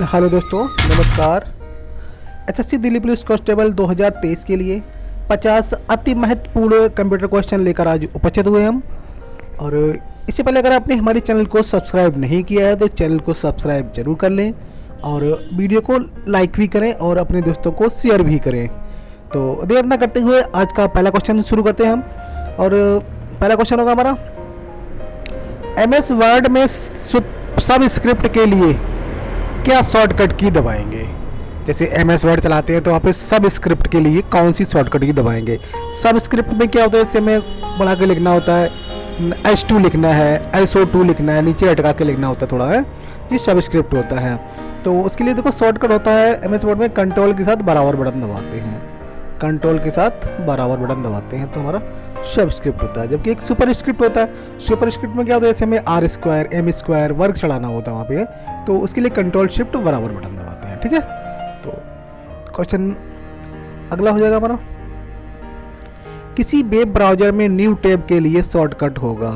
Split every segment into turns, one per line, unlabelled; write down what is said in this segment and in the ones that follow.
Hello दोस्तों, नमस्कार। SSC Delhi police constable 2023 के लिए 50 अति महत्वपूर्ण कंप्यूटर क्वेश्चन लेकर आज उपस्थित हुए हम। और इससे पहले अगर आपने हमारे चैनल को सब्सक्राइब नहीं किया है तो चैनल को सब्सक्राइब जरूर कर लें और वीडियो को लाइक भी करें और अपने दोस्तों को शेयर भी करें। तो देर न करते हुए आज का पहला क्वेश्चन शुरू करते हैं हम। और पहला क्वेश्चन होगा हमारा, MS वर्ड में सब स्क्रिप्ट के लिए क्या शॉर्टकट की दबाएंगे। जैसे MS वर्ड चलाते हैं तो वहाँ पे सब स्क्रिप्ट के लिए कौन सी शॉर्टकट की दबाएंगे। सब स्क्रिप्ट में क्या होता है, जैसे हमें बढ़ा के लिखना होता है, S2 लिखना है, SO2 लिखना है, नीचे अटका के लिखना होता है थोड़ा है, ये सब स्क्रिप्ट होता है। तो उसके लिए देखो शॉर्टकट होता है MS वर्ड में कंट्रोल के साथ बराबर बटन दबाते हैं, कंट्रोल के साथ बराबर बटन दबाते हैं तो हमारा सब स्क्रिप्ट होता है। जबकि एक सुपर स्क्रिप्ट होता है, सुपर स्क्रिप्ट में क्या होता है, जैसे हमें R² M² वर्ग चढ़ाना होता है वहाँ पे, तो उसके लिए कंट्रोल शिफ्ट बराबर बटन दबाते हैं। ठीक है, तो क्वेश्चन अगला हो जाएगा हमारा, किसी वेब ब्राउजर में न्यू टैब के लिए शॉर्टकट होगा।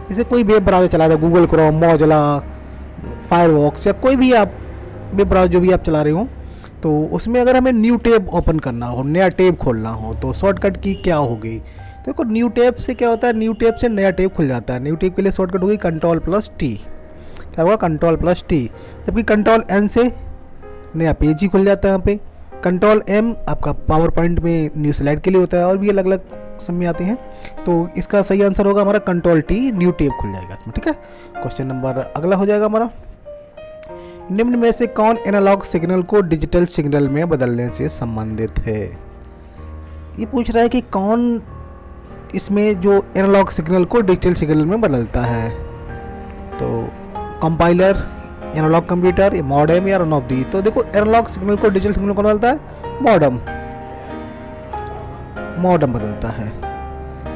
जैसे कोई वेब ब्राउजर चला रहे हो, गूगल क्रोम, मोजिला, फायरफॉक्स या कोई भी आप वेब ब्राउजर जो भी आप चला रहे हो, तो उसमें अगर हमें न्यू टैब ओपन करना हो, नया टैब खोलना हो, तो शॉर्टकट की क्या होगी। देखो न्यू टैब से क्या होता है, न्यू टैब से नया टैब खुल जाता है। न्यू टैब के लिए शॉर्टकट होगी Ctrl+T। क्या होगा, Ctrl+T। जबकि Ctrl+N से नया पेज ही खुल जाता है यहाँ पे। Ctrl+M आपका पावर पॉइंट में न्यू स्लाइड के लिए होता है और भी अलग अलग समय आते हैं। तो इसका सही आंसर होगा हमारा Ctrl+T, न्यू टैब खुल जाएगा इसमें। ठीक है, क्वेश्चन नंबर अगला हो जाएगा हमारा, निम्न में से कौन एनालॉग सिग्नल को डिजिटल सिग्नल में बदलने से संबंधित है। ये पूछ रहा है कि कौन इसमें जो एनालॉग सिग्नल को डिजिटल सिग्नल में बदलता है। तो कंपाइलर, एनालॉग कंप्यूटर, मॉडेम या रन ऑफ दी। तो देखो एनालॉग सिग्नल को डिजिटल सिग्नल में बदलता है मॉडेम, मॉडेम बदलता है।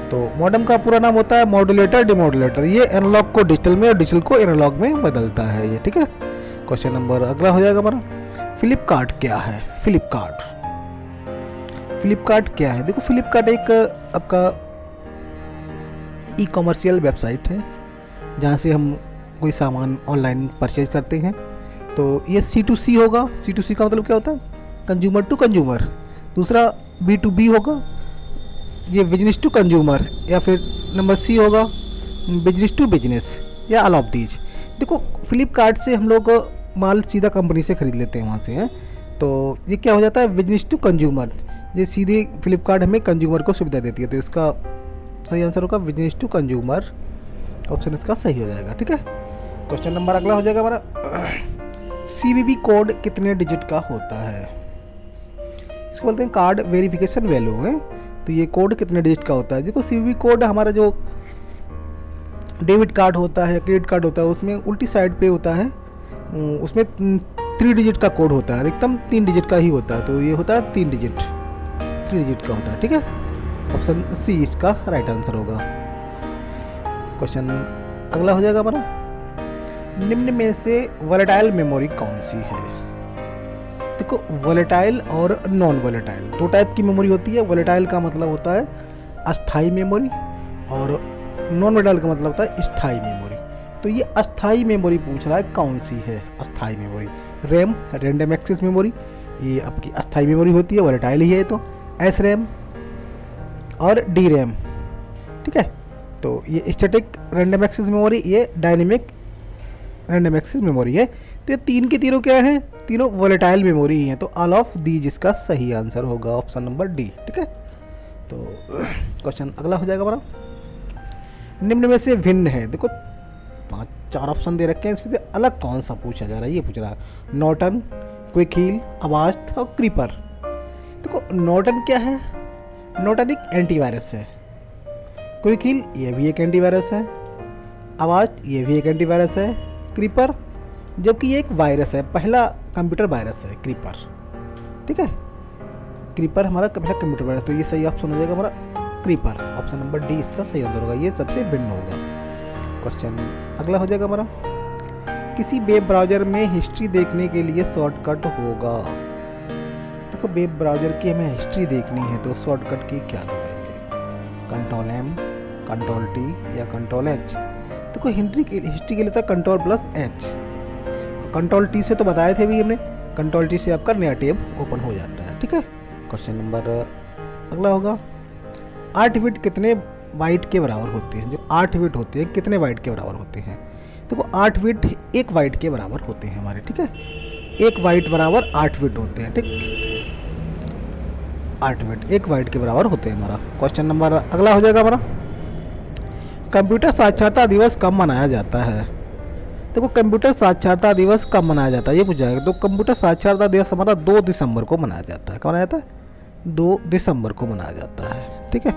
तो मॉडेम का पूरा नाम होता है मॉड्यूलेटर डिमॉड्यूलेटर। ये एनालॉग को डिजिटल में और डिजिटल को एनालॉग में बदलता है ये। ठीक है, क्वेश्चन नंबर अगला हो जाएगा हमारा, फ्लिपकार्ट क्या है। फ्लिपकार्ट, फ्लिपकार्ट क्या है। देखो फ्लिपकार्ट एक आपका ई-कॉमर्शियल वेबसाइट है जहाँ से हम कोई सामान ऑनलाइन परचेज करते हैं। तो ये C2C होगा। C2C का मतलब क्या होता है, कंज्यूमर टू कंज्यूमर। दूसरा B2B होगा, ये बिजनेस टू कंज्यूमर, या फिर नंबर C होगा बिजनेस टू बिजनेस या ऑल ऑफ दीज। देखो फ्लिपकार्ट से हम लोग माल सीधा कंपनी से ख़रीद लेते हैं वहाँ से हैं, तो ये क्या हो जाता है बिजनेस टू कंज्यूमर। ये सीधे फ्लिपकार्ट हमें कंज्यूमर को सुविधा देती है, तो इसका सही आंसर होगा बिजनेस टू कंज्यूमर। ऑप्शन इसका सही हो जाएगा। ठीक है, क्वेश्चन नंबर अगला हो जाएगा हमारा, CVV कोड कितने डिजिट का होता है। इसको बोलते हैं कार्ड वेरिफिकेशन वैल्यू है। तो ये कोड कितने डिजिट का होता है। देखो CVV कोड हमारा जो डेबिट कार्ड होता है, क्रेडिट कार्ड होता है, उसमें उल्टी साइड पे होता है, उसमें 3 डिजिट का कोड होता है, अधिकतम 3 डिजिट का ही होता है। तो ये होता है 3 डिजिट का होता है। ठीक है, ऑप्शन C इसका राइट आंसर होगा। क्वेश्चन अगला हो जाएगा हमारा, निम्न में से वोलेटाइल मेमोरी कौन सी है। देखो वोलेटाइल और नॉन वोलेटाइल दो टाइप की मेमोरी होती है। वोलेटाइल का मतलब होता है अस्थाई मेमोरी और नॉन वोलेटाइल का मतलब होता है स्थायी मेमोरी। तो ये अस्थाई मेमोरी पूछ रहा है कौन सी है। अस्थाई memory, RAM random access memory, ये आपकी अस्थाई मेमोरी होती है, वोलेटाइल ही है। तो SRAM और DRAM। ठीक है, तो ये स्टैटिक रैंडम एक्सेस मेमोरी, ये डायनेमिक रैंडम एक्सेस मेमोरी है। तो ये तीन के तीनों क्या हैं, तीनों वोलेटाइल मेमोरी ही हैं। तो ऑल ऑफ दी जिसका सही आंसर होगा ऑप्शन नंबर D। ठीक है, तो क्वेश्चन अगला हो जाएगा हमारा, निम्न में से भिन्न है। देखो 4 ऑप्शन दे रखे हैं, इसमें से अलग कौन सा पूछा जा रहा है ये पूछ रहा है। नॉर्टन, क्विक हील, अवास्ट और क्रीपर। देखो नॉर्टन क्या है, नॉर्टन एक एंटीवायरस है। क्विक हील ये भी एक एंटीवायरस है। अवास्ट ये भी एक एंटीवायरस है। क्रीपर जबकि ये एक वायरस है, पहला कंप्यूटर वायरस है क्रीपर। ठीक है, क्रीपर हमारा पहला कंप्यूटर वायरस। तो ये सही ऑप्शन हो जाएगा हमारा क्रीपर। ऑप्शन नंबर D इसका सही आंसर होगा, ये सबसे भिन्न होगा। क्वेश्चन अगला हो जाएगा हमारा, किसी वेब ब्राउज़र में हिस्ट्री देखने के लिए शॉर्टकट होगा। देखो वेब ब्राउज़र की हमें हिस्ट्री देखनी है तो शॉर्टकट की क्या दबाएंगे, Ctrl+M, Ctrl+T या Ctrl+H। देखो हिस्ट्री के लिए था control plus H, control T से तो बताए थे भी हमने, कंट्रोल टी से आपका नया टैब ओपन हो जाता है। ठीक है, क्वेश्चन नंबर अगला होगा 8 बिट कितने बाइट के बराबर होते हैं। जो 8 बिट होते हैं कितने बाइट के बराबर होते हैं। देखो 8 बिट 1 बाइट के बराबर होते हैं हमारे। ठीक है, 1 बाइट बराबर 8 बिट होते हैं। ठीक, 8 बिट 1 बाइट के बराबर होते हैं हमारा। क्वेश्चन नंबर अगला हो जाएगा हमारा कंप्यूटर साक्षरता दिवस कब मनाया जाता है। देखो कंप्यूटर साक्षरता दिवस कब मनाया जाता है ये पूछ जाएगा। तो कंप्यूटर साक्षरता दिवस हमारा 2 दिसंबर को मनाया जाता है। कब मनाया जाता है, 2 दिसंबर को मनाया जाता है। ठीक है,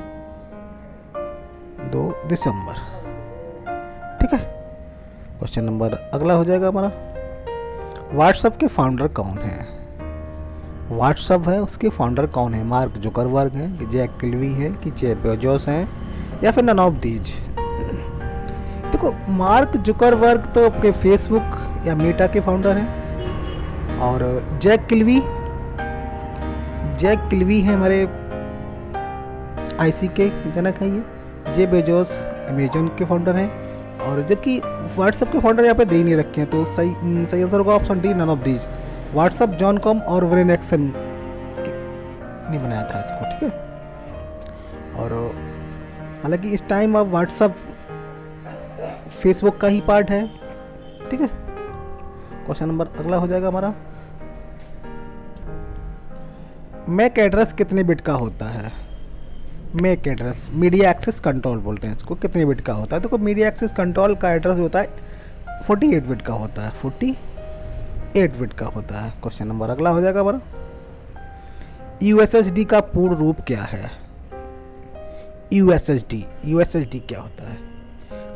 2 दिसंबर। ठीक है, क्वेश्चन नंबर अगला हो जाएगा हमारा व्हाट्सएप के फाउंडर कौन है। व्हाट्सएप है उसके फाउंडर कौन है। मार्क जुकरबर्ग हैं कि जैक किल्वी हैं कि जेफ बेजोस हैं या फिर नन ऑफ दीज। देखो मार्क जुकरबर्ग तो आपके फेसबुक या मेटा के फाउंडर हैं और जैक किल्वी हैं हमारे आईसी के जनक हैं। ये जेफ बेजोस अमेजन के फाउंडर हैं और जबकि व्हाट्सएप के फाउंडर यहाँ पे दे ही नहीं रखे हैं। तो सही आंसर होगा option D none of these. व्हाट्सएप जॉन कॉम और वेरेन एक्सन ने बनाया था इसको। ठीक है, और हालांकि इस टाइम अब व्हाट्सएप फेसबुक का ही पार्ट है। ठीक है, क्वेश्चन नंबर अगला हो जाएगा हमारा मैक एड्रेस कितने बिट का होता है। MAC address media access control बोलते हैं इसको, कितने बिट का होता है। देखो मीडिया एक्सेस कंट्रोल का एड्रेस होता है 48 बिट का होता है, 48 बिट का होता है। क्वेश्चन नंबर अगला हो जाएगा हमारा यूएसएसडी का पूर्ण रूप क्या है। यूएसएसडी क्या होता है।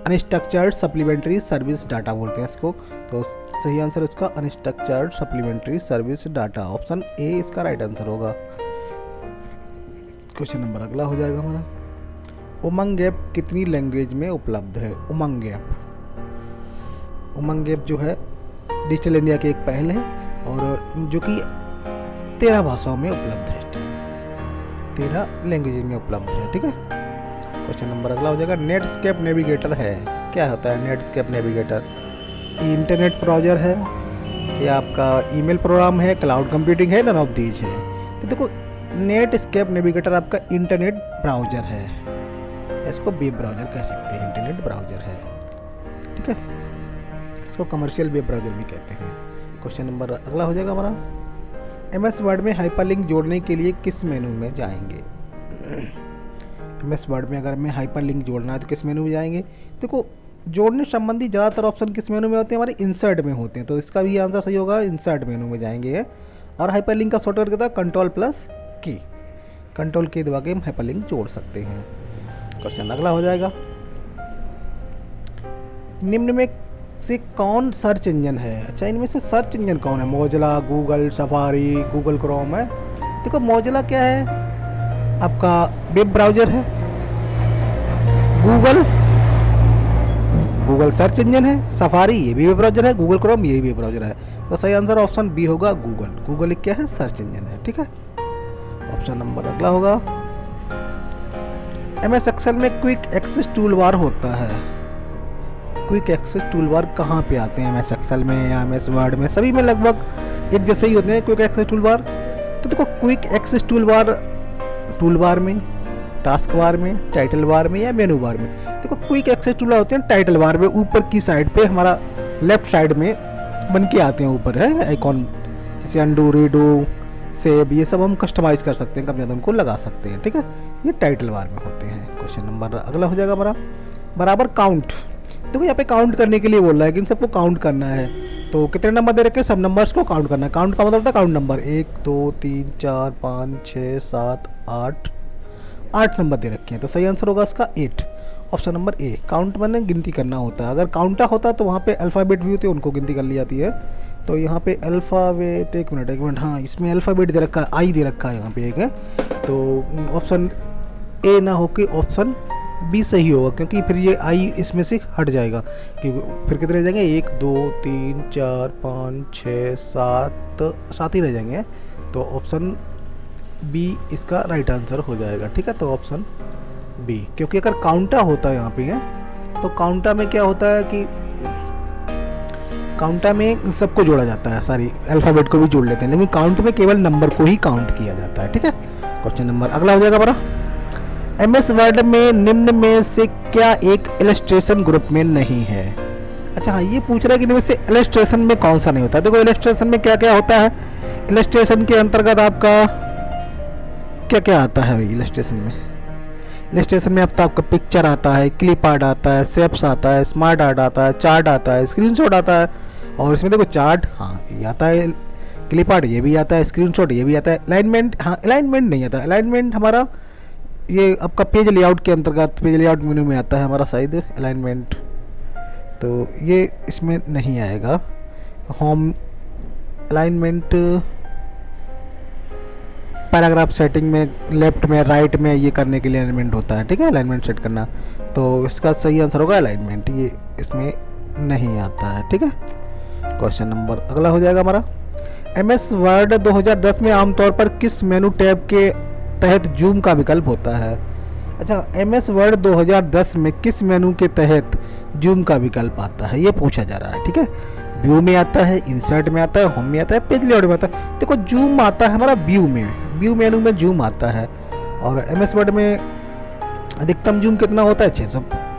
अनस्ट्रक्चर्ड सप्लीमेंट्री सर्विस डाटा बोलते हैं इसको। तो सही आंसर इसका unstructured supplementary service data, option A इसका राइट आंसर होगा। क्वेश्चन नंबर अगला हो जाएगा हमारा उमंग ऐप कितनी लैंग्वेज में उपलब्ध है। उमंग ऐप जो है डिजिटल इंडिया की एक पहल है और जो कि 13 भाषाओं में उपलब्ध है, 13 लैंग्वेज में उपलब्ध है। ठीक है, क्वेश्चन नंबर अगला हो जाएगा नेटस्केप नेविगेटर है। क्या होता है नेटस्केप नेविगेटर। इंटरनेट ब्राउज़र है या आपका ईमेल प्रोग्राम है, क्लाउड कंप्यूटिंग है, नन ऑफ दीज है। तो देखो नेटस्केप नेविगेटर आपका इंटरनेट ब्राउज़र है, इसको वेब ब्राउज़र कह सकते हैं, इंटरनेट ब्राउज़र है। ठीक है, इसको कमर्शियल वेब ब्राउज़र भी कहते हैं। क्वेश्चन नंबर अगला हो जाएगा हमारा एमएस वर्ड में हाइपरलिंक जोड़ने के लिए किस मेनू में जाएंगे। एमएस वर्ड में अगर हमें हाइपरलिंक जोड़ना है तो किस मेनू में जाएंगे। देखो जोड़ने संबंधी ज़्यादातर ऑप्शन किस मेनू में होते हैं, हमारे इंसर्ट में होते हैं। तो इसका भी आंसर सही होगा, इंसर्ट मेनू में जाएंगे। और हाइपरलिंक का शॉर्टकट क्या था, कंट्रोल प्लस की, कंट्रोल की दबा के हम हाइपरलिंक जोड़ सकते हैं। क्वेश्चन अगला हो जाएगा निम्न में से कौन सर्च इंजन है। अच्छा इनमें से सर्च इंजन कौन है। Mozilla, Google, safari, Google Chrome है। देखो मोजिला क्या है, आपका वेब ब्राउज़र है। गूगल सर्च इंजन है। सफारी ये भी वेब ब्राउज़र है। गूगल क्रोम ये भी वेब ब्राउज़र है। तो सही आंसर ऑप्शन बी होगा गूगल एक क्या है, सर्च इंजन है। ठीक है, ऑप्शन नंबर अगला होगा एमएस एक्सेल में क्विक एक्सेस टूल बार होता है। क्विक एक्सेस टूल बार कहाँ पे आते हैं, एमएस एक्सेल में या एमएस वर्ड में, सभी में लगभग एक जैसे ही होते हैं क्विक एक्सेस टूल बार। तो देखो क्विक एक्सेस टूल बार में, टास्क बार में, टाइटल बार में या मेनू बार में। देखो क्विक एक्सेस टूल बार होते हैं टाइटल बार में, ऊपर की साइड पे हमारा लेफ्ट साइड में बन के आते हैं ऊपर है आइकॉन, जैसे अंडू, रीडू, सेव, ये सब हम कस्टमाइज कर सकते हैं, कम ज़्यादा उनको लगा सकते हैं। ठीक है, ये टाइटल बार में होते हैं। क्वेश्चन नंबर अगला हो जाएगा हमारा बराबर काउंट। देखो यहाँ पे काउंट करने के लिए बोल रहा है कि इन सबको काउंट करना है। तो कितने नंबर दे रखे हैं, सब नंबर्स को काउंट करना है। काउंट का मतलब होता है काउंट नंबर 1 2 3 4 5 6 7 8 नंबर दे रखे हैं। तो सही आंसर होगा इसका 8, ऑप्शन नंबर ए। काउंट मैंने गिनती करना होता है। अगर काउंटा होता तो वहाँ पे अल्फ़ाबेट भी होते हैं, उनको गिनती कर ली जाती है। तो यहाँ पे अल्फ़ाबेट, एक मिनट, हाँ इसमें अल्फ़ाबेट दे रखा है, आई दे रखा है यहाँ पे एक है। तो ऑप्शन ए ना होके ऑप्शन बी सही होगा, क्योंकि फिर ये आई इसमें से हट जाएगा। कि फिर कितने रह जाएंगे, 1 2 3 4 5 6 7 ही रह जाएंगे। तो ऑप्शन बी इसका राइट आंसर हो जाएगा। ठीक है, तो ऑप्शन बी, क्योंकि अगर काउंटा होता है यहाँ पे है तो काउंटा में क्या होता है कि काउंटा में सबको जोड़ा जाता है, सारी अल्फ़ाबेट को भी जोड़ लेते हैं, लेकिन काउंट में केवल नंबर को ही काउंट किया जाता है। ठीक है, क्वेश्चन नंबर अगला हो जाएगा हमारा, MS वर्ड में निम्न में से क्या एक इलस्ट्रेशन ग्रुप में नहीं है। अच्छा हाँ, ये पूछ रहा है कि इनमें से इलस्ट्रेशन में कौन सा नहीं होता। देखो इलस्ट्रेशन में क्या क्या होता है, इलस्ट्रेशन के अंतर्गत आपका क्या क्या आता है भाई। इलस्ट्रेशन में आपका पिक्चर आता है, क्लिप आर्ट आता है, शेप्स आता है, स्मार्ट आर्ट आता है, चार्ट आता है, स्क्रीनशॉट आता है। और इसमें देखो चार्ट हाँ ये आता है, क्लिप आर्ट ये भी आता है, स्क्रीनशॉट ये भी आता है, अलाइनमेंट हाँ अलाइनमेंट नहीं आता। अलाइनमेंट हमारा ये आपका पेज लेआउट के अंतर्गत, पेज लेआउट मेन्यू में आता है हमारा शायद अलाइनमेंट, तो ये इसमें नहीं आएगा। होम अलाइनमेंट पैराग्राफ सेटिंग में लेफ्ट में राइट में ये करने के लिए अलाइनमेंट होता है। ठीक है, अलाइनमेंट सेट करना, तो इसका सही आंसर होगा अलाइनमेंट, ये इसमें नहीं आता है। ठीक है, क्वेश्चन नंबर अगला हो जाएगा हमारा, MS वर्ड 2010 में आमतौर पर किस मेनू टैब के तहत जूम का विकल्प होता है। अच्छा, MS वर्ड 2010 में किस मेनू के तहत जूम का विकल्प आता है, ये पूछा जा रहा है। ठीक है, व्यू में आता है, इंसर्ट में आता है, होम में आता है, पेज लेआउट में आता है। देखो जूम आता है हमारा व्यू में, व्यू मेनू में जूम आता है। और MS वर्ड में अधिकतम जूम कितना होता है,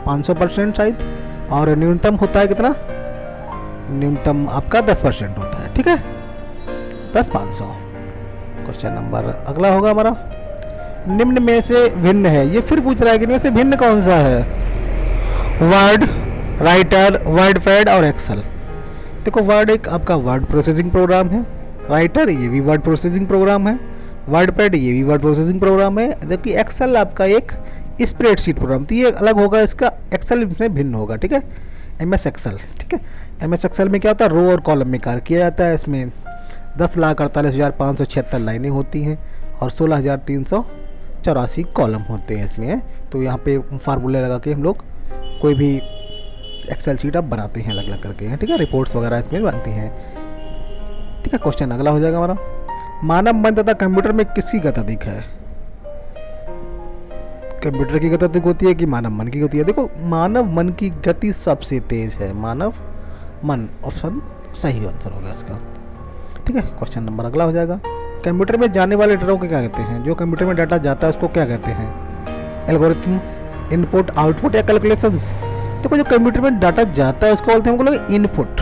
500% शायद, और न्यूनतम होता है कितना, न्यूनतम आपका 10% होता है। ठीक है, 10-500। क्वेश्चन नंबर अगला होगा हमारा, निम्न में से भिन्न है, ये फिर पूछ रहा है कि इनमें से भिन्न कौन सा है। वर्ड, राइटर, वर्डपैड और एक्सेल। देखो वर्ड एक आपका वर्ड प्रोसेसिंग प्रोग्राम है, राइटर ये भी वर्ड प्रोसेसिंग प्रोग्राम है, वर्डपैड ये भी वर्ड प्रोसेसिंग प्रोग्राम है, जबकि एक्सेल आपका एक स्प्रेडशीट प्रोग्राम, तो ये अलग होगा, इसका एक्सेल इसमें भिन्न होगा। ठीक है, MS एक्सेल। ठीक है, MS एक्सेल में क्या होता है, रो और कॉलम में कार्य किया जाता है। इसमें 10,48,576 लाइनें होती हैं और 16,384 कॉलम होते हैं इसमें। तो यहाँ पे फार्मूले लगा के हम लोग कोई भी एक्सेल शीट आप बनाते हैं अलग अलग करके। ठीक है, रिपोर्ट्स वगैरह इसमें बनती हैं। ठीक है, क्वेश्चन अगला हो जाएगा हमारा, मानव मन तथा कंप्यूटर में किसकी गति अधिक है। कंप्यूटर की गति अधिक होती है कि मानव मन की होती है। देखो मानव मन की गति सबसे तेज है, मानव मन ऑप्शन सही आंसर होगा इसका। ठीक है, क्वेश्चन नंबर अगला हो जाएगा, कंप्यूटर में जाने वाले डेटा को क्या कहते हैं। जो कंप्यूटर में डाटा जाता है उसको क्या कहते हैं, एल्गोरिथम, इनपुट, आउटपुट या कैलकुलेशंस। देखो जो कंप्यूटर में डाटा जाता है उसको बोलते हैं, हमको इनपुट,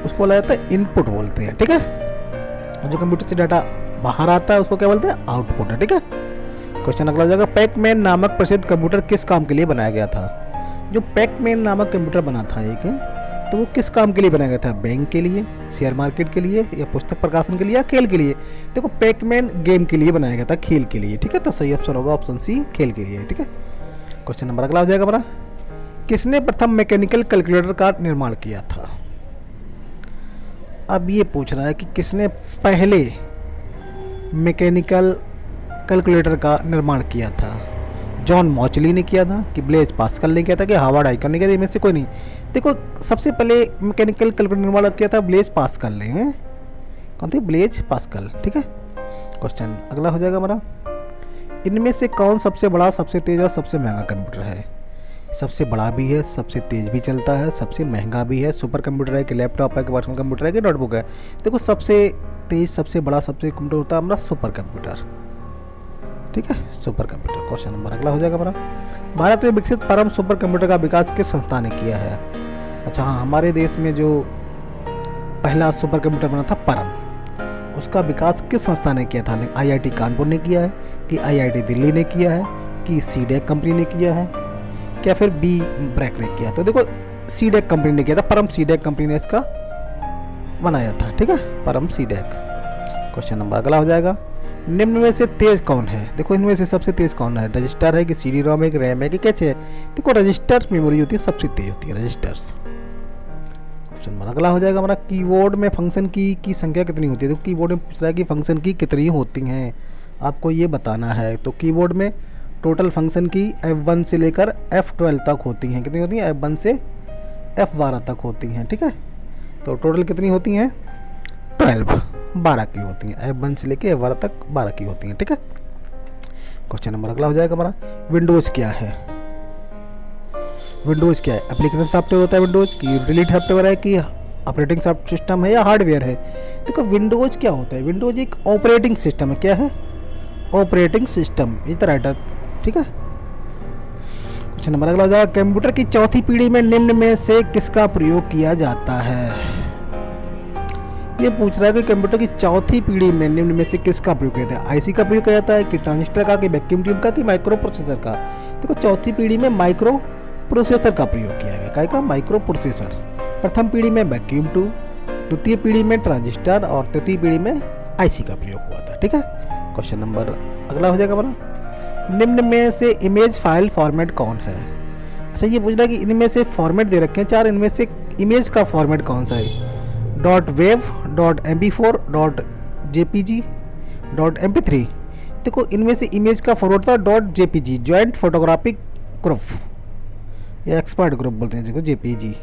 उसको बोला जाता है इनपुट बोलते हैं। ठीक है, और जो कंप्यूटर से डाटा बाहर आता है उसको क्या बोलते हैं, आउटपुट है। ठीक है, क्वेश्चन अगला हो जाएगा, पैकमैन नामक प्रसिद्ध कंप्यूटर किस काम के लिए बनाया गया था। जो पैकमैन नामक कंप्यूटर बना था एक, तो वो किस काम के लिए बनाया गया था, बैंक के लिए, शेयर मार्केट के लिए, या पुस्तक प्रकाशन के लिए, या खेल के लिए। देखो पैकमैन गेम के लिए बनाया गया था, खेल के लिए। ठीक है, तो सही ऑप्शन होगा ऑप्शन सी, खेल के लिए। ठीक है, क्वेश्चन नंबर अगला हो जाएगा हमारा, किसने प्रथम मैकेनिकल कैलकुलेटर का निर्माण किया था। अब ये पूछ रहा है कि किसने पहले मैकेनिकल कैलकुलेटर का निर्माण किया था। जॉन मॉचली ने किया था, कि ब्लेज पास्कल ने किया था, कि हार्वर्ड आइकन ने किया था, इनमें से कोई नहीं। देखो सबसे पहले मैकेनिकल कैलकुलेटर निर्माण किया था ब्लेज पास्कल ने। कौन थे, ब्लेज पास्कल। ठीक है, क्वेश्चन अगला हो जाएगा हमारा, इनमें से कौन सबसे बड़ा, सबसे तेज और सबसे महंगा कंप्यूटर है। सबसे बड़ा भी है, सबसे तेज भी चलता है, सबसे महंगा भी है। सुपर कंप्यूटर है कि लैपटॉप है कि पर्सनल कंप्यूटर है कि नोटबुक है। देखो सबसे तेज, सबसे बड़ा, सबसे कंप्यूटर होता है हमारा सुपर कंप्यूटर। ठीक है, सुपर कंप्यूटर। क्वेश्चन नंबर अगला हो जाएगा हमारा, भारत में विकसित परम सुपर कंप्यूटर का विकास किस संस्था ने किया है। अच्छा हाँ, हमारे देश में जो पहला सुपर कंप्यूटर बना था परम, उसका विकास किस संस्था ने किया था। IIT कानपुर ने किया है, कि IIT दिल्ली ने किया है, कि सीडेक कंपनी ने किया है, क्या फिर बी ब्रैक ने किया। तो देखो सीडेक कंपनी ने किया था, परम सीडेक कंपनी ने इसका बनाया था। ठीक है, परम सीडेक। क्वेश्चन नंबर अगला हो जाएगा, निम्न में से तेज कौन है। देखो इनमें से सबसे तेज कौन है, रजिस्टर है कि CD-ROM है कि रैम है कि कैचे है। देखो रजिस्टर मेमोरी होती है, सबसे तेज होती है रजिस्टर्स। ऑप्शन नंबर अगला हो जाएगा हमारा, कीबोर्ड में फंक्शन की संख्या कितनी होती है। तो कीबोर्ड में पूछ रहा है कि फंक्शन की कितनी होती हैं, आपको ये बताना है। तो कीबोर्ड में टोटल फंक्शन की F1 से लेकर F12 तक होती हैं। कितनी होती हैं, F1 से F12 तक होती हैं। ठीक है, तो टोटल कितनी होती हैं, 12 की होती हैं। F1 से लेकर F12 तक 12 की होती हैं। ठीक है, क्वेश्चन नंबर अगला हो जाएगा हमारा, विंडोज़ क्या है। विंडोज़ क्या है? एप्लीकेशन सॉफ्टवेयर होता है विंडोज़ की, यूटिलिटी सॉफ्टवेयर है कि ऑपरेटिंग सिस्टम है या हार्डवेयर है? देखो विंडोज़ क्या होता है, विंडोज़ एक ऑपरेटिंग सिस्टम है। क्या है? ऑपरेटिंग सिस्टम, इस तरह। ठीक है। क्वेश्चन नंबर अगला हो जाएगा, कंप्यूटर की चौथी पीढ़ी में निम्न में से किसका प्रयोग किया जाता है? ये पूछ रहा है कि कंप्यूटर की चौथी पीढ़ी में निम्न में से किसका प्रयोग किया जाता है? आईसी का प्रयोग किया जाता है कि ट्रांजिस्टर का, कि वैक्यूम ट्यूब का, कि माइक्रो प्रोसेसर का? देखो चौथी पीढ़ी में माइक्रो प्रोसेसर का प्रयोग किया गया। काय का? Micro processor. प्रथम पीढ़ी में वैक्यूम ट्यूब, द्वितीय पीढ़ी में ट्रांजिस्टर और तृतीय पीढ़ी में आईसी का प्रयोग हुआ था। ठीक है। क्वेश्चन नंबर अगला हो जाएगा हमारा, निम्न में से इमेज फाइल फॉर्मेट कौन है? अच्छा ये पूछ रहा है कि इनमें से फॉर्मेट दे रखे हैं चार, इनमें से इमेज का फॉर्मेट कौन सा है? .wav, .mp4, .jpg, .mp3। देखो इनमें से इमेज का फॉर्मेट था .jpg, जॉइंट फोटोग्राफिक ग्रुप या एक्सपर्ट ग्रुप बोलते हैं जिसको, JPG।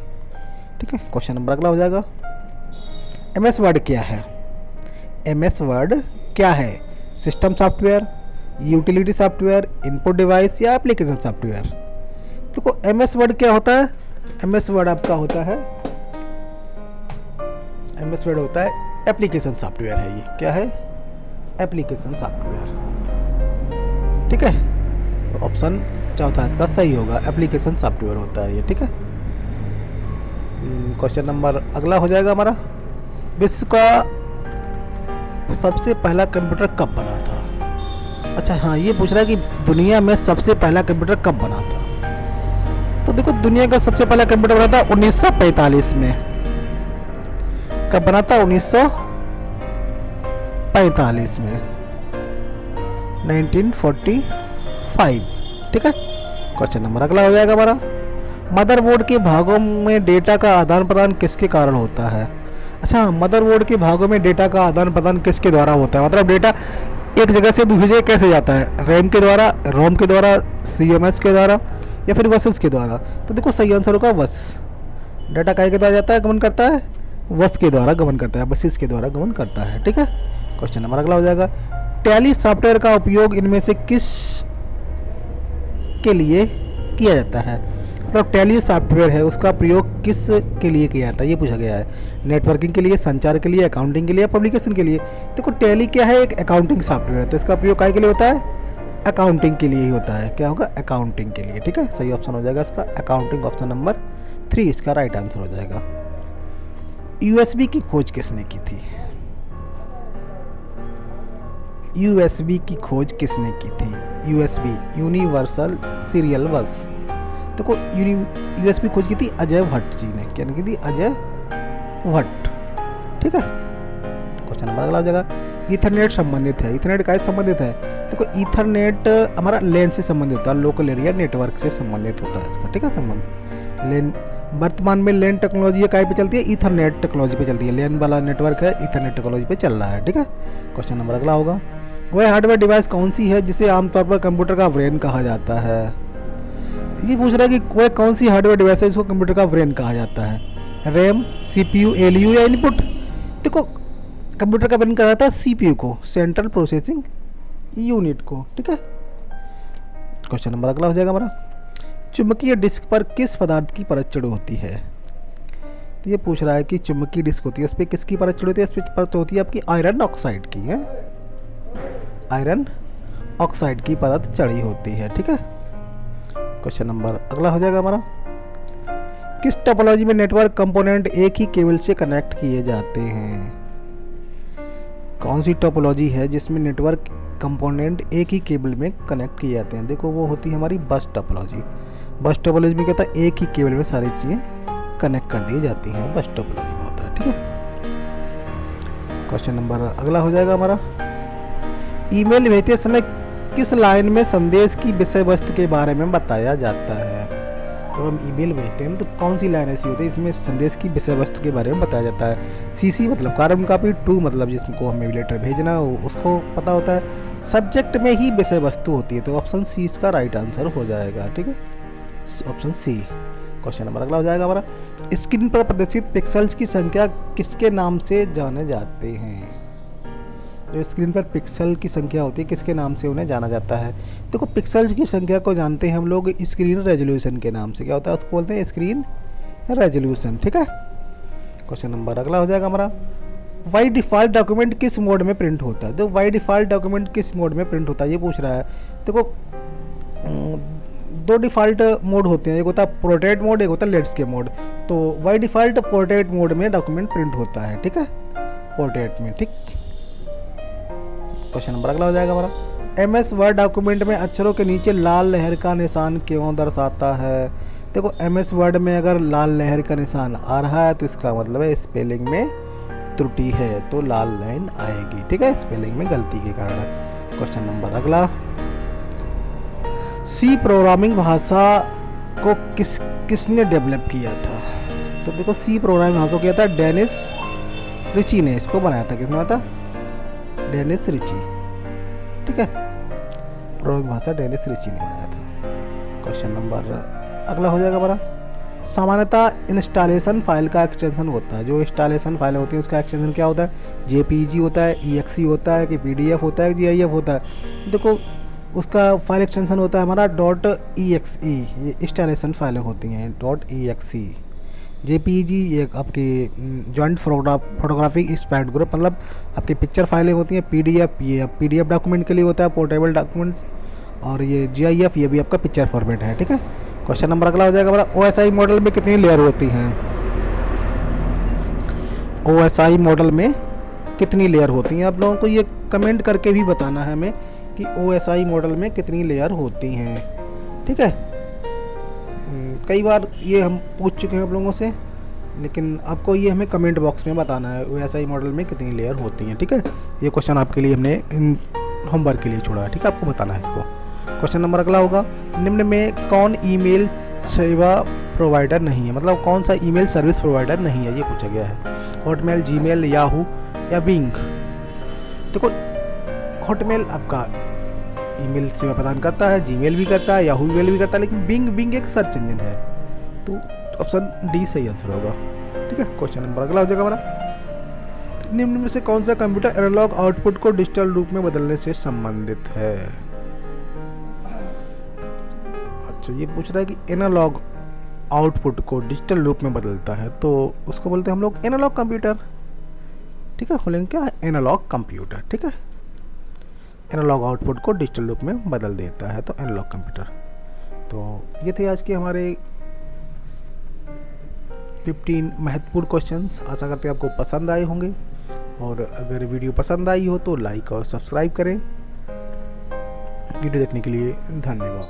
ठीक है। क्वेश्चन नंबर अगला हो जाएगा, MS वर्ड क्या है? MS वर्ड क्या है? System software, utility software, input device या एप्लीकेशन सॉफ्टवेयर? देखो MS वर्ड क्या होता है? MS वर्ड आपका होता है, MS वर्ड होता है एप्लीकेशन सॉफ्टवेयर है। ये क्या है? Application software. ठीक है। तो ऑप्शन चौथा इसका सही होगा, एप्लीकेशन सॉफ्टवेयर होता है ये। ठीक है। क्वेश्चन नंबर अगला हो जाएगा हमारा, विश्व का सबसे पहला कंप्यूटर कब बना था? अच्छा हाँ, ये पूछ रहा है कि दुनिया में सबसे पहला कंप्यूटर कब बना था? तो देखो दुनिया का सबसे पहला कंप्यूटर बना था 1945 में। कब बना था? 1945 में, 1945। ठीक है। क्वेश्चन नंबर अगला हो जाएगा हमारा, मदरबोर्ड के भागों में डेटा का आदान प्रदान किसके कारण होता है? अच्छा, मदरबोर्ड के भागों में डेटा का आदान प्रदान किसके द्वारा होता है? मतलब डेटा एक जगह से दूसरी जगह कैसे जाता है? रैम के द्वारा, रोम के द्वारा, CMS के द्वारा या फिर बसेस के द्वारा? तो देखो सही आंसर होगा बस। डाटा काय के द्वारा जाता है, गमन करता है? बस के द्वारा गमन करता है, बसेस के द्वारा गमन करता है। ठीक है। क्वेश्चन नंबर अगला हो जाएगा, टैली सॉफ्टवेयर का उपयोग इनमें से किस के लिए किया जाता है? मतलब टैली सॉफ्टवेयर है उसका प्रयोग किस के लिए किया जाता है, ये पूछा गया है। नेटवर्किंग के लिए, संचार के लिए, अकाउंटिंग के लिए, पब्लिकेशन के लिए? देखो टैली क्या है? एक अकाउंटिंग सॉफ्टवेयर है, तो इसका प्रयोग काय के लिए होता है? अकाउंटिंग के लिए ही होता है। क्या होगा? अकाउंटिंग के लिए। ठीक है। सही ऑप्शन हो जाएगा इसका अकाउंटिंग, ऑप्शन नंबर 3 इसका राइट आंसर हो जाएगा। USB की खोज किसने की थी? USB की खोज किसने की थी? USB, यूनिवर्सल सीरियल बस। देखो USB खोज की थी अजय भट्ट जी ने। क्या की थी? अजय भट्ट। ठीक है। क्वेश्चन नंबर अगला हो जाएगा, ईथरनेट संबंधित है। ईथरनेट का संबंधित है? देखो ईथरनेट हमारा LAN से संबंधित होता है, लोकल एरिया नेटवर्क से संबंधित होता है इसका। ठीक है। संबंध LAN, वर्तमान में LAN टेक्नोलॉजी काय पे चलती है? ईथरनेट टेक्नोलॉजी पे चलती है। LAN वाला नेटवर्क है, ईथरनेट टेक्नोलॉजी पे चल रहा है। ठीक है। क्वेश्चन नंबर अगला होगा, वह हार्डवेयर डिवाइस कौन सी है जिसे आमतौर पर कंप्यूटर का ब्रेन कहा जाता है? ये पूछ रहा है कि वह कौन सी हार्डवेयर डिवाइस है जिसको कंप्यूटर का ब्रेन कहा जाता है? रैम, CPU, ALU या इनपुट? देखो कंप्यूटर का ब्रेन कहा जाता है CPU को, सेंट्रल प्रोसेसिंग यूनिट को। ठीक है। क्वेश्चन नंबर अगला हो जाएगा हमारा, चुंबकीय डिस्क पर किस पदार्थ की परत चढ़ी होती है? तो ये पूछ रहा है कि चुंबकीय डिस्क होती है, उस पर किसकी परत चढ़ी होती है? इस पर परत होती है आपकी आयरन ऑक्साइड की है, आयरन ऑक्साइड की परत चढ़ी होती है। ठीक है। क्वेश्चन नंबर अगला हो जाएगा हमारा, किस टोपोलॉजी में नेटवर्क कंपोनेंट एक ही केबल से कनेक्ट किए जाते हैं? कौन सी टोपोलॉजी है जिसमें नेटवर्क कंपोनेंट एक ही केबल में कनेक्ट किए जाते हैं? देखो वो होती है हमारी बस टोपोलॉजी। बस टोपोलॉजी में क्या होता है? एक ही केबल में सारी चीज़ें कनेक्ट कर दी जाती हैं, बस टोपोलॉजी में होता है। ठीक है। क्वेश्चन नंबर अगला हो जाएगा हमारा, ईमेल भेजते समय किस लाइन में संदेश की विषय वस्तु के बारे में बताया जाता है? तो हम ईमेल भेजते हैं तो कौन सी लाइन ऐसी होती है इसमें संदेश की विषय वस्तु के बारे में बताया जाता है? CC मतलब कार्बन कॉपी, 2 मतलब जिसको हमें लेटर भेजना हो उसको पता होता है, सब्जेक्ट में ही विषय वस्तु होती है। तो ऑप्शन C इसका राइट आंसर हो जाएगा। ठीक है। Option C। क्वेश्चन नंबर अगला हो जाएगा हमारा, स्क्रीन पर प्रदर्शित पिक्सल्स की संख्या किसके नाम से जाने जाते हैं? जो स्क्रीन पर पिक्सल की संख्या होती है किसके नाम से उन्हें जाना जाता है? देखो पिक्सल्स की संख्या को जानते हैं हम लोग स्क्रीन रेजोल्यूशन के नाम से। क्या होता है? उसको बोलते हैं स्क्रीन रेजोल्यूशन। ठीक है, क्वेश्चन नंबर अगला हो जाएगा हमारा, वाई डिफ़ॉल्ट डॉक्यूमेंट किस मोड में प्रिंट होता है? देखो वाई डिफ़ॉल्ट डॉक्यूमेंट किस मोड में प्रिंट होता है ये पूछ रहा है। देखो दो डिफ़ॉल्ट मोड होते हैं, एक होता है पोर्ट्रेट मोड, एक होता है लैंडस्केप मोड। तो वाई डिफ़ॉल्ट पोर्ट्रेट मोड में डॉक्यूमेंट प्रिंट होता है। ठीक है, पोर्ट्रेट में। ठीक, क्वेश्चन नंबर अगला हो जाएगा हमारा, MS वर्ड डॉक्यूमेंट में अक्षरों के नीचे लाल लहर का निशान क्यों दर्शाता है? देखो MS वर्ड में अगर लाल लहर का निशान आ रहा है तो इसका मतलब है स्पेलिंग में त्रुटि है, तो लाल लाइन आएगी। ठीक है, स्पेलिंग में गलती के कारण। क्वेश्चन नंबर अगला, सी प्रोग्रामिंग भाषा को किसने डेवलप किया था? तो देखो सी प्रोग्रामिंग भाषा को किया था डेनिस रिची ने, इसको बनाया था। किसने बनाया था? Dennis Ritchie. ठीक है, प्रोग्रामिंग भाषा डेनिस रिची ने बनाया था। क्वेश्चन नंबर अगला हो जाएगा हमारा, सामान्यतः इंस्टॉलेशन फाइल का एक्सटेंशन होता है, जो इंस्टॉलेशन फाइल होती है उसका एक्सटेंशन क्या होता है? JPG होता है, EXE होता है कि PDF होता है, GIF होता है? देखो उसका फाइल एक्सटेंशन होता है हमारा .exe, ये इंस्टॉलेशन फाइलें होती हैं .exe। JPG ये आपकी जॉइंट फोटोग्राफिक एक्सपर्ट ग्रुप, मतलब आपकी पिक्चर फाइलें होती हैं। PDF ये PDF डॉक्यूमेंट के लिए होता है, पोर्टेबल डॉक्यूमेंट। और ये GIF ये भी आपका पिक्चर फॉर्मेट है। ठीक है, क्वेश्चन नंबर अगला हो जाएगा हमारा, OSI मॉडल में कितनी लेयर होती हैं? OSI मॉडल में कितनी लेयर होती हैं? आप लोगों को ये कमेंट करके भी बताना है हमें कि OSI मॉडल में कितनी लेयर होती हैं। ठीक है, कई बार ये हम पूछ चुके हैं आप लोगों से, लेकिन आपको ये हमें कमेंट बॉक्स में बताना है OSI मॉडल में कितनी लेयर होती हैं। ठीक है, ये क्वेश्चन आपके लिए हमने होमवर्क के लिए छोड़ा है। ठीक है, आपको बताना है इसको। क्वेश्चन नंबर अगला होगा, निम्न में कौन ईमेल सेवा प्रोवाइडर नहीं है? मतलब कौन सा ईमेल सर्विस प्रोवाइडर नहीं है, ये पूछा गया है। हॉटमेल, जीमेल, याहू या बिंग? देखो हॉटमेल आपका ईमेल सेवा प्रदान करता है, जीमेल भी करता है, याहू ईमेल भी करता है, लेकिन बिंग एक सर्च इंजन है, तो ऑप्शन डी सही आंसर होगा। ठीक है, क्वेश्चन नंबर अगला हो जाएगा हमारा, निम्न में से कौन सा कंप्यूटर एनालॉग आउटपुट को डिजिटल रूप में बदलने से संबंधित है? अच्छा, ये पूछ रहा है कि एनालॉग आउटपुट को डिजिटल रूप में बदलता है, तो उसको बोलते हैं हम लोग एनालॉग कंप्यूटर। ठीक है, खोलेंगे क्या? Analogue computer. ठीक है, एनालॉग आउटपुट को डिजिटल रूप में बदल देता है, तो एनालॉग कंप्यूटर। तो ये थे आज के हमारे 15 महत्वपूर्ण क्वेश्चंस। आशा करते हैं आपको पसंद आए होंगे, और अगर वीडियो पसंद आई हो तो लाइक और सब्सक्राइब करें। वीडियो देखने के लिए धन्यवाद।